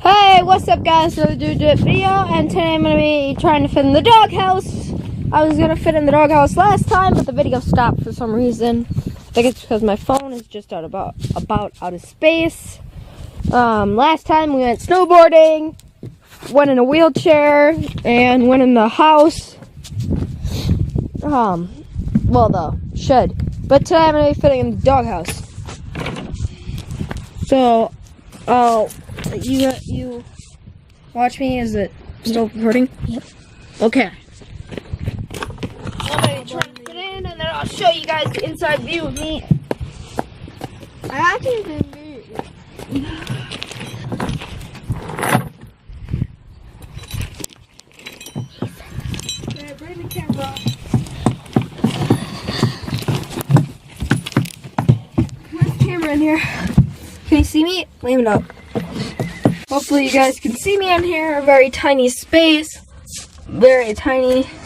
Hey, what's up guys? So do this video, and today I'm gonna be trying to fit in the doghouse. I was gonna fit in the doghouse last time, but the video stopped for some reason. I think it's because my phone is just about out of space. Last time we went snowboarding, went in a wheelchair, and went in the house. Well, the shed. But today I'm gonna be fitting in the doghouse. So, you watch me. Is it still recording? Yep. Okay. I'm gonna try to fit in, and then I'll show you guys the inside view of me. I actually didn't do it. Okay, bring the camera. Where's the camera in here? Can you see me? Leave it up. Hopefully you guys can see me on here. A very tiny space. Very tiny.